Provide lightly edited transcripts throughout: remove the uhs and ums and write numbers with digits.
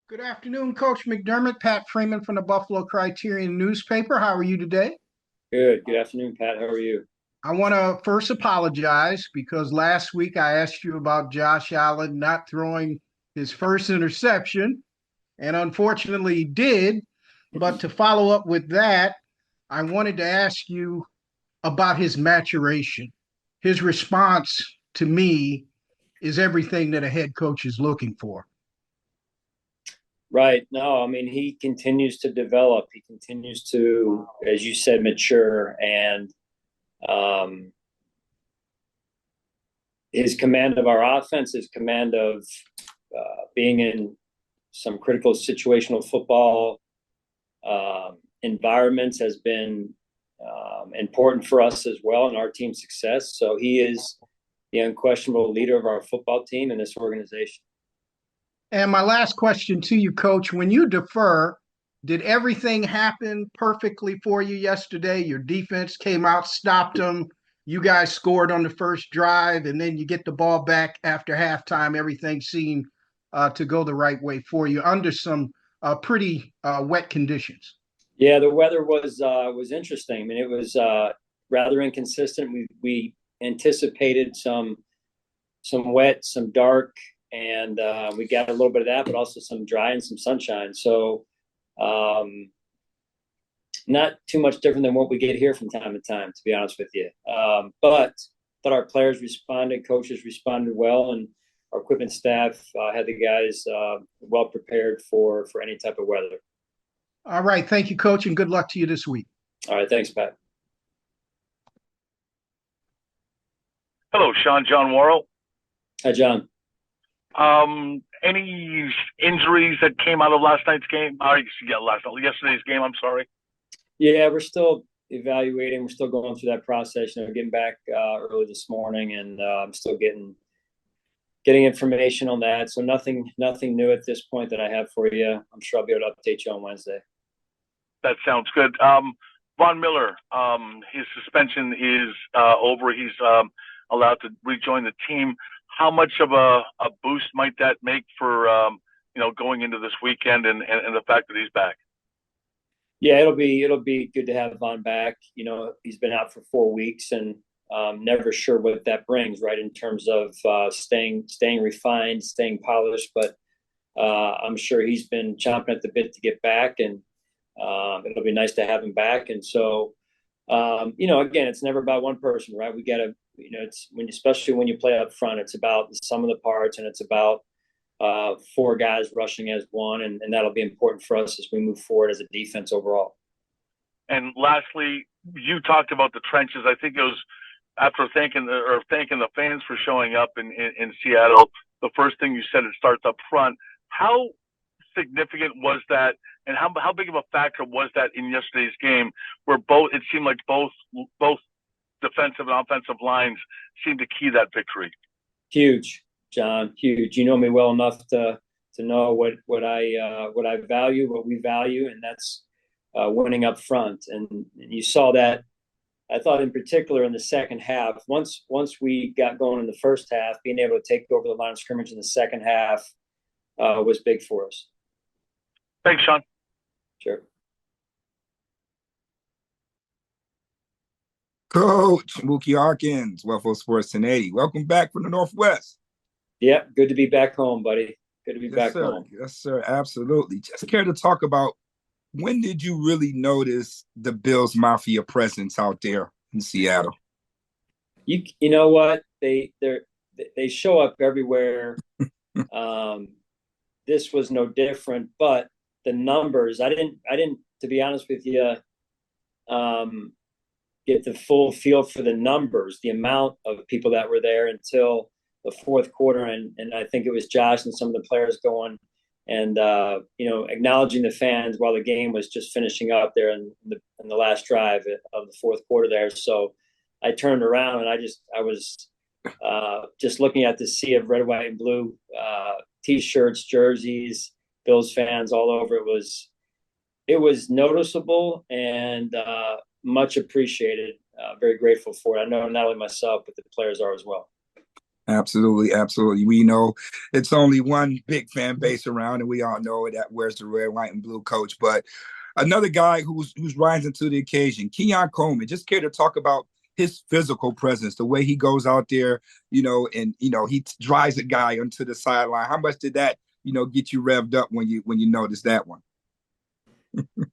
Good afternoon, Coach McDermott. Pat Freeman from the Buffalo Criterion newspaper. How are you today? Good. Good afternoon, Pat. How are you? I want to first apologize because last week I asked you about Josh Allen not throwing his first interception, and unfortunately he did. But to follow up with that, I wanted to ask you about his maturation. His response to me is everything that a head coach is looking for. Right. No, I mean, he continues to develop. He continues to, as you said, mature. And um, his command of our offense, his command of being in some critical situational football environments has been important for us as well in our team's success. So he is the unquestionable leader of our football team and this organization. And my last question to you, Coach, when you defer, did everything happen perfectly for you yesterday? Your defense came out, stopped them. You guys scored on the first drive, and then you get the ball back after halftime. Everything seemed to go the right way for you under some pretty wet conditions. Yeah, the weather was interesting. I mean, it was rather inconsistent. We anticipated some wet, some dark, and we got a little bit of that, but also some dry and some sunshine. So not too much different than what we get here from time to time, to be honest with you. But our players responded, coaches responded well, and our equipment staff had the guys well prepared for any type of weather. All right. Thank you, Coach, and good luck to you this week. All right, thanks, Pat. Hello, John Worrell. Hi, John. Any injuries that came out of last night's game? Yesterday's game. I'm sorry. Yeah, we're still evaluating. We're still going through that process. Getting back early this morning, and I'm still getting information on that. So nothing new at this point that I have for you. I'm sure I'll be able to update you on Wednesday. That sounds good. Von Miller, his suspension is over. He's allowed to rejoin the team. How much of a boost might that make for going into this weekend and the fact that he's back? Yeah, it'll be good to have Von back. He's been out for 4 weeks, and never sure what that brings, right, in terms of staying refined, staying polished. But I'm sure he's been chomping at the bit to get back, and it'll be nice to have him back. And so, again, it's never about one person, right? We got to, especially when you play up front, it's about the sum of the parts, and it's about 4 guys rushing as one, and that'll be important for us as we move forward as a defense overall. And lastly, you talked about the trenches. I think it was after thanking the fans for showing up in Seattle. The first thing you said, it starts up front. How significant was that, and how big of a factor was that in yesterday's game, where it seemed like both defensive and offensive lines seemed to key that victory? Huge, John. Huge. You know me well enough to know what I value, what we value, and that's winning up front. And you saw that. I thought in particular in the second half, once we got going in the first half, being able to take over the line of scrimmage in the second half was big for us. Thanks, Sean. Sure. Coach Mookie Harkins, Wellful Sports 1080. Welcome back from the Northwest. Yeah, good to be back home, buddy. Good to be back sir. home. Yes, sir. Absolutely. Just care to talk about, when did you really notice the Bills Mafia presence out there in Seattle? You know what? They show up everywhere. This was no different, but the numbers, I didn't, to be honest with you, get the full feel for the numbers, the amount of people that were there until the fourth quarter. And I think it was Josh and some of the players going and, acknowledging the fans while the game was just finishing up there in the last drive of the fourth quarter there. So I turned around and I was just looking at the sea of red, white, and blue T-shirts, jerseys, Bills fans all over. It was noticeable and much appreciated. Very grateful for it. I know not only myself, but the players are as well. Absolutely, absolutely. We know it's only one big fan base around, and we all know that wears the red, white, and blue coach. But another guy who's rising to the occasion, Keon Coleman. Just care to talk about his physical presence, the way he goes out there, and he drives a guy onto the sideline. How much did that, get you revved up when you noticed that one?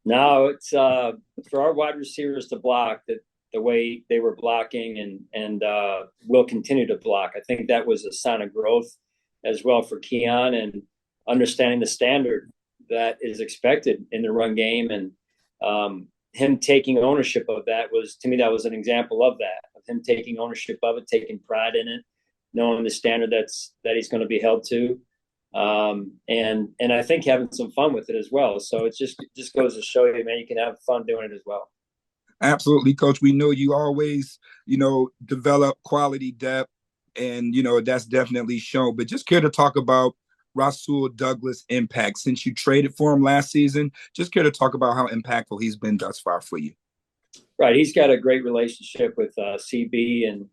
No, it's for our wide receivers to block that the way they were blocking and will continue to block. I think that was a sign of growth as well for Keon and understanding the standard that is expected in the run game, and him taking ownership of that was, to me, that was an example of that, of him taking ownership of it, taking pride in it, knowing the standard that he's going to be held to. And I think having some fun with it as well. So it just goes to show you, man, you can have fun doing it as well. Absolutely, Coach. We know you always, develop quality depth, and that's definitely shown. But just care to talk about Rasul Douglas' impact since you traded for him last season. Just care to talk about how impactful he's been thus far for you. Right, he's got a great relationship with CB, and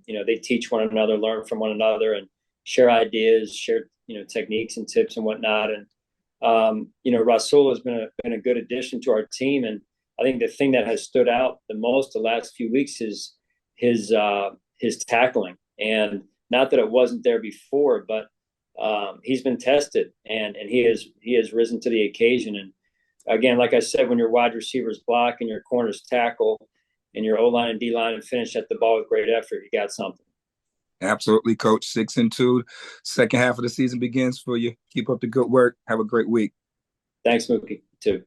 they teach one another, learn from one another, and share ideas, share techniques and tips and whatnot. And Rasul has been a good addition to our team, and I think the thing that has stood out the most the last few weeks is his tackling. And not that it wasn't there before, but he's been tested, and he has risen to the occasion. And again, like I said, when your wide receivers block and your corners tackle and your O-line and D-line and finish at the ball with great effort, you got something. Absolutely, Coach. 6-2. Second half of the season begins for you. Keep up the good work. Have a great week. Thanks, Mookie. Too.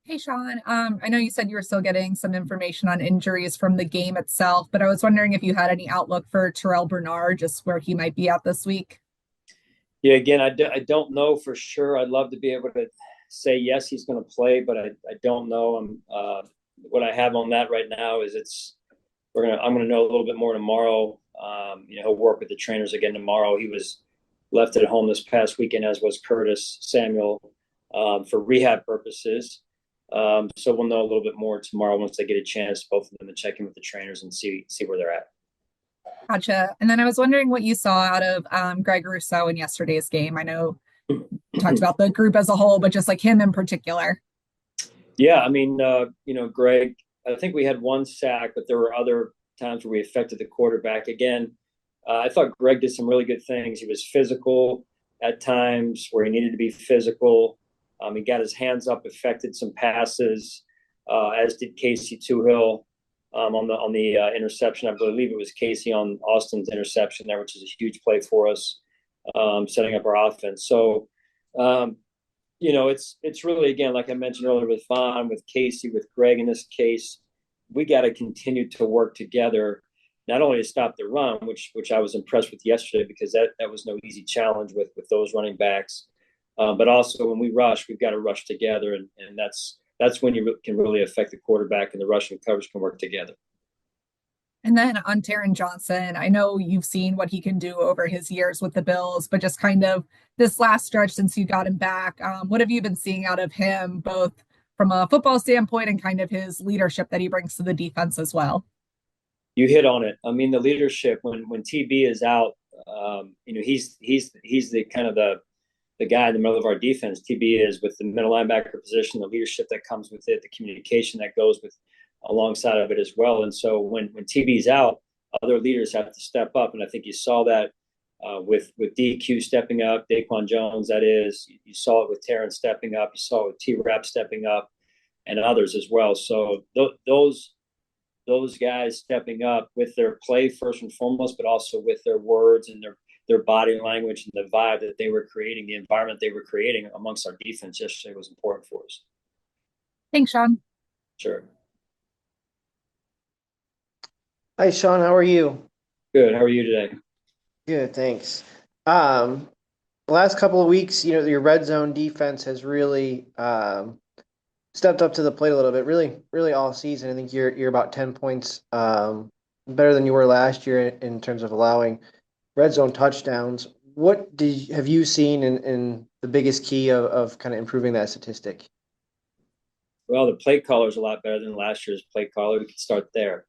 Hey, Sean. I know you said you were still getting some information on injuries from the game itself, but I was wondering if you had any outlook for Terrell Bernard, just where he might be at this week. Yeah, again, I don't know for sure. I'd love to be able to say yes, he's going to play, but I don't know. What I have on that right now is I'm going to know a little bit more tomorrow. He'll work with the trainers again tomorrow. He was left at home this past weekend, as was Curtis Samuel, for rehab purposes. So we'll know a little bit more tomorrow once they get a chance, both of them, to check in with the trainers and see where they're at. Gotcha. And then I was wondering what you saw out of Greg Rousseau in yesterday's game. I know you talked about the group as a whole, but just like him in particular. Yeah, I mean, Greg, I think we had one sack, but there were other times where we affected the quarterback. Again, I thought Greg did some really good things. He was physical at times where he needed to be physical. He got his hands up, affected some passes, as did Casey Toohill on the interception. I believe it was Casey on Austin's interception there, which is a huge play for us, setting up our offense. So, it's really, again, like I mentioned earlier with Vaughn, with Casey, with Greg in this case, we got to continue to work together, not only to stop the run, which I was impressed with yesterday, because that was no easy challenge with those running backs. But also when we rush, we've got to rush together, and that's when you can really affect the quarterback, and the rush and coverage can work together. And then on Taron Johnson, I know you've seen what he can do over his years with the Bills, but just kind of this last stretch since you got him back, what have you been seeing out of him, both from a football standpoint and kind of his leadership that he brings to the defense as well? You hit on it. I mean, the leadership when TB is out, he's the kind of the guy in the middle of our defense. TB is with the middle linebacker position, the leadership that comes with it, the communication that goes with alongside of it as well. And so when TB's out, other leaders have to step up. And I think you saw that with DQ stepping up, Daquan Jones, that is. You saw it with Taron stepping up. You saw it with T-Rap stepping up, and others as well. So those guys stepping up with their play first and foremost, but also with their words and their body language and the vibe that they were creating, the environment they were creating amongst our defense yesterday was important for us. Thanks, Sean. Sure. Hi, Sean. How are you? Good. How are you today? Good, thanks. The last couple of weeks, your red zone defense has really stepped up to the plate a little bit. Really, really all season. I think you're about 10 points better than you were last year in terms of allowing red zone touchdowns. What have you seen in the biggest key of kind of improving that statistic? Well, the play caller is a lot better than last year's play caller. We could start there.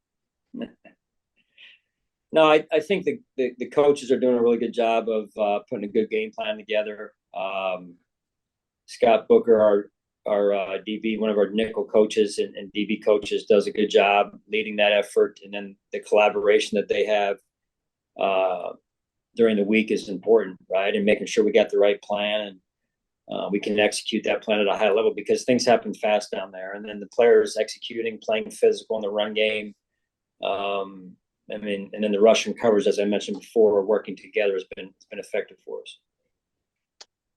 No, I think the coaches are doing a really good job of putting a good game plan together. Scott Booker, our DB, one of our nickel coaches and DB coaches, does a good job leading that effort. And then the collaboration that they have during the week is important, right? And making sure we got the right plan and we can execute that plan at a high level, because things happen fast down there. And then the players executing, playing physical in the run game. And then the rush and covers, as I mentioned before, working together has been effective for us.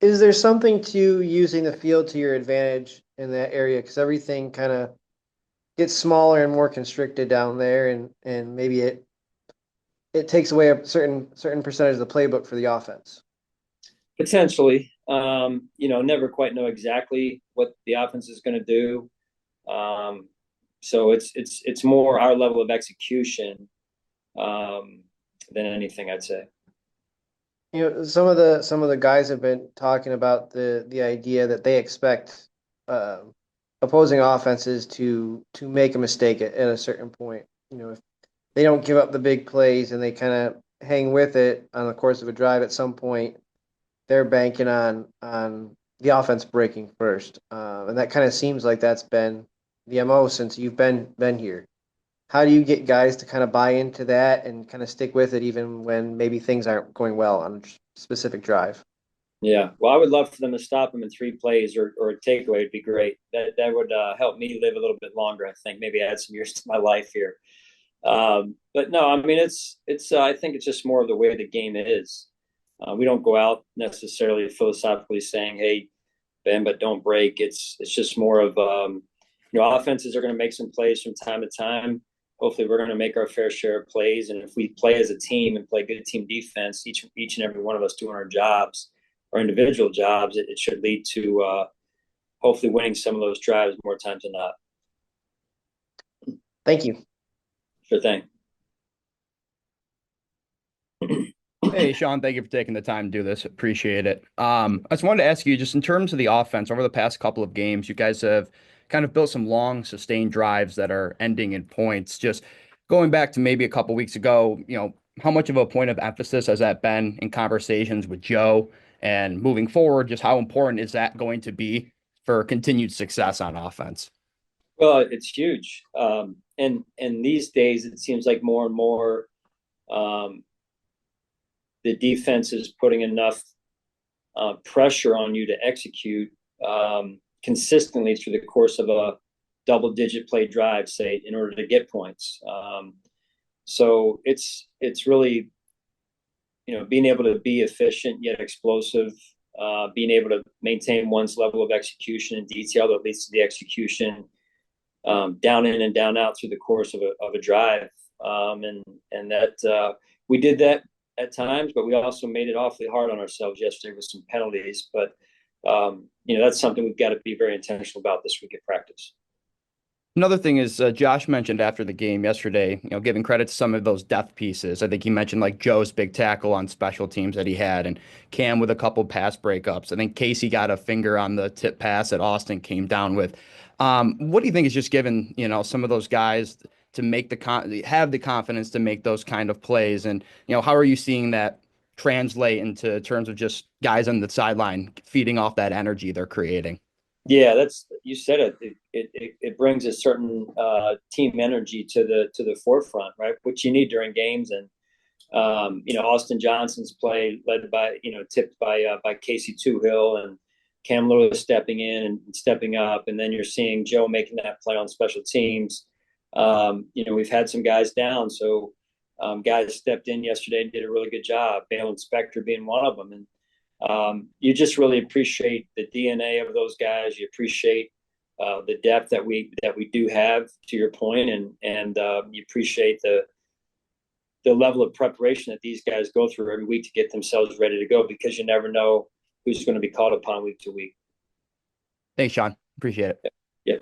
Is there something to using the field to your advantage in that area? Because everything kind of gets smaller and more constricted down there, and maybe it takes away a certain percentage of the playbook for the offense. Potentially, never quite know exactly what the offense is going to do. So it's more our level of execution than anything, I'd say. Some of the guys have been talking about the idea that they expect opposing offenses to make a mistake at a certain point. If they don't give up the big plays and they kind of hang with it on the course of a drive, at some point they're banking on the offense breaking first, and that kind of seems like that's been the MO since you've been here. How do you get guys to kind of buy into that and kind of stick with it even when maybe things aren't going well on a specific drive? Yeah, well, I would love for them to stop them in 3 plays or a takeaway would be great. That would help me live a little bit longer, I think. Maybe add some years to my life here. But no, I mean, it's I think it's just more of the way the game is. We don't go out necessarily philosophically saying, hey, bend but don't break. It's just more of, offenses are going to make some plays from time to time. Hopefully we're going to make our fair share of plays. And if we play as a team and play good team defense, each and every one of us doing our jobs, our individual jobs, it should lead to hopefully winning some of those drives more times than not. Thank you. Sure thing. Hey, Sean, thank you for taking the time to do this. Appreciate it. I just wanted to ask you, just in terms of the offense, over the past couple of games, you guys have kind of built some long, sustained drives that are ending in points. Just going back to maybe a couple weeks ago, how much of a point of emphasis has that been in conversations with Joe? And moving forward, just how important is that going to be for continued success on offense? Well, it's huge. And these days, it seems like more and more the defense is putting enough pressure on you to execute consistently through the course of a double-digit play drive, say, in order to get points. So it's really, being able to be efficient yet explosive, being able to maintain one's level of execution and detail that leads to the execution down in and down out through the course of a drive. And that we did that at times, but we also made it awfully hard on ourselves yesterday with some penalties. But, that's something we've got to be very intentional about this week at practice. Another thing is Josh mentioned after the game yesterday, giving credit to some of those depth pieces. I think he mentioned like Joe's big tackle on special teams that he had, and Cam with a couple pass breakups. I think Casey got a finger on the tip pass that Austin came down with. What do you think is just given, some of those guys to make have the confidence to make those kind of plays? And, how are you seeing that translate into terms of just guys on the sideline feeding off that energy they're creating? Yeah, you said it. It brings a certain team energy to the forefront, right? Which you need during games. And Austin Johnson's play led by tipped by Casey Toohill and Cam Lewis stepping in and stepping up, and then you're seeing Joe making that play on special teams. We've had some guys down, so guys stepped in yesterday and did a really good job. Bale Spector being one of them, and you just really appreciate the DNA of those guys. You appreciate the depth that we do have, to your point, and you appreciate the level of preparation that these guys go through every week to get themselves ready to go, because you never know who's going to be called upon week to week. Thanks, Sean. Appreciate it. Yeah.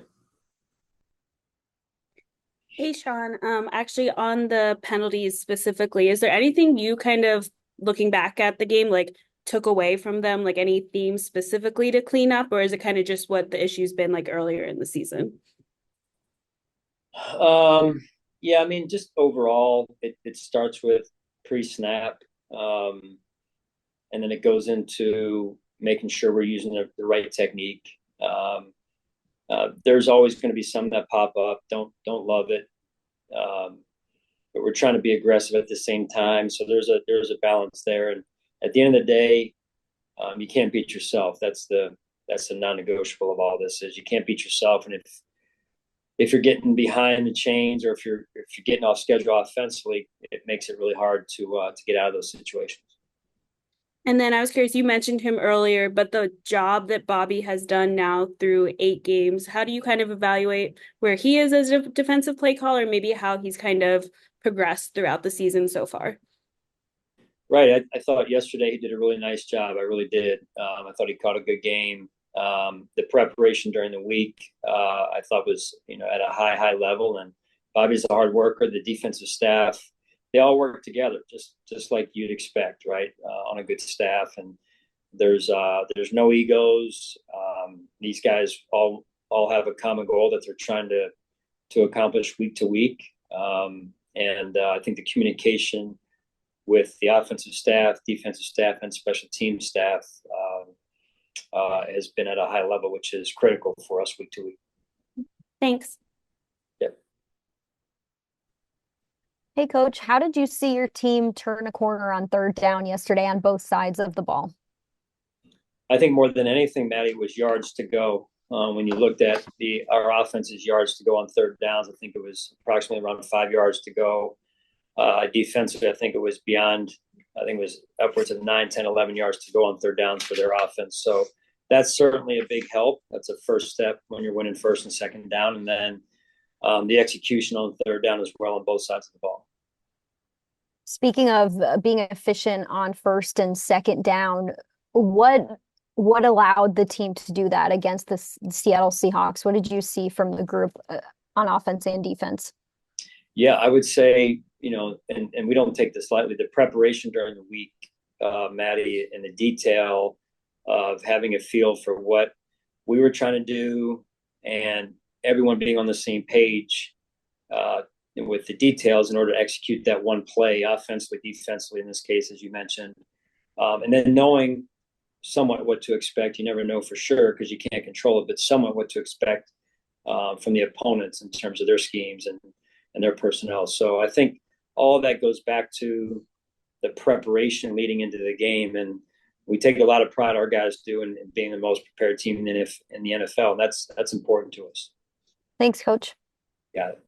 Hey, Sean. Actually, on the penalties specifically, is there anything you kind of, looking back at the game, like took away from them, like any themes specifically to clean up, or is it kind of just what the issue's been like earlier in the season? Yeah, I mean, just overall, it starts with pre-snap, and then it goes into making sure we're using the right technique. There's always going to be some that pop up. Don't love it, but we're trying to be aggressive at the same time. So there's a balance there. And at the end of the day, you can't beat yourself. That's the non-negotiable of all this. Is you can't beat yourself. And if you're getting behind the chains, or if you're getting off schedule offensively, it makes it really hard to get out of those situations. And then I was curious, you mentioned him earlier, but the job that Bobby has done now through 8 games, how do you kind of evaluate where he is as a defensive play caller, maybe how he's kind of progressed throughout the season so far? Right. I thought yesterday he did a really nice job. I really did. I thought he caught a good game. The preparation during the week, I thought was, at a high level. And Bobby's a hard worker. The defensive staff, they all work together, just like you'd expect, right? On a good staff, and there's no egos. These guys all have a common goal that they're trying to accomplish week to week, and I think the communication with the offensive staff, defensive staff, and special team staff has been at a high level, which is critical for us week to week. Thanks. Yep. Hey, Coach, how did you see your team turn a corner on 3rd down yesterday on both sides of the ball? I think more than anything, Maddie, was yards to go. When you looked at our offense's yards to go on 3rd downs, I think it was approximately around 5 yards to go. Defensively, I think it was upwards of 9, 10, 11 yards to go on 3rd downs for their offense. So that's certainly a big help. That's a first step when you're winning 1st and 2nd down. And then the execution on 3rd down as well on both sides of the ball. Speaking of being efficient on 1st and 2nd down, what allowed the team to do that against the Seattle Seahawks? What did you see from the group on offense and defense? Yeah, I would say, and we don't take this lightly, the preparation during the week, Maddie, and the detail of having a feel for what we were trying to do, and everyone being on the same page with the details in order to execute that one play, offensively, defensively, in this case, as you mentioned. And then knowing somewhat what to expect. You never know for sure because you can't control it, but somewhat what to expect from the opponents in terms of their schemes and their personnel. So I think all of that goes back to the preparation leading into the game. And we take a lot of pride, our guys do, in being the most prepared team in the NFL. And that's important to us. Thanks, Coach. Got it.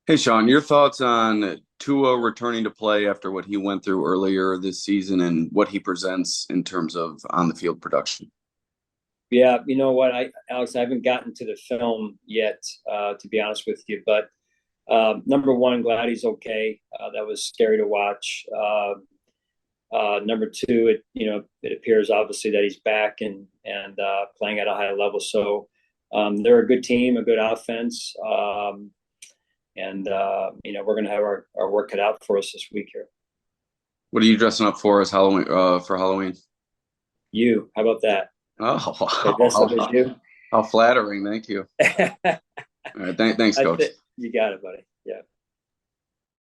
Hey, Sean, your thoughts on Tua returning to play after what he went through earlier this season and what he presents in terms of on-the-field production? Yeah, you know what, Alex, I haven't gotten to the film yet, to be honest with you. But number one, glad he's okay. That was scary to watch. Number two, it appears obviously that he's back and playing at a high level. So they're a good team, a good offense. And we're going to have our work cut out for us this week here. What are you dressing up for as Halloween? For Halloween? You? How about that? Oh, Wow. How flattering! Thank you. All right, thanks, Coach. You got it, buddy. Yeah.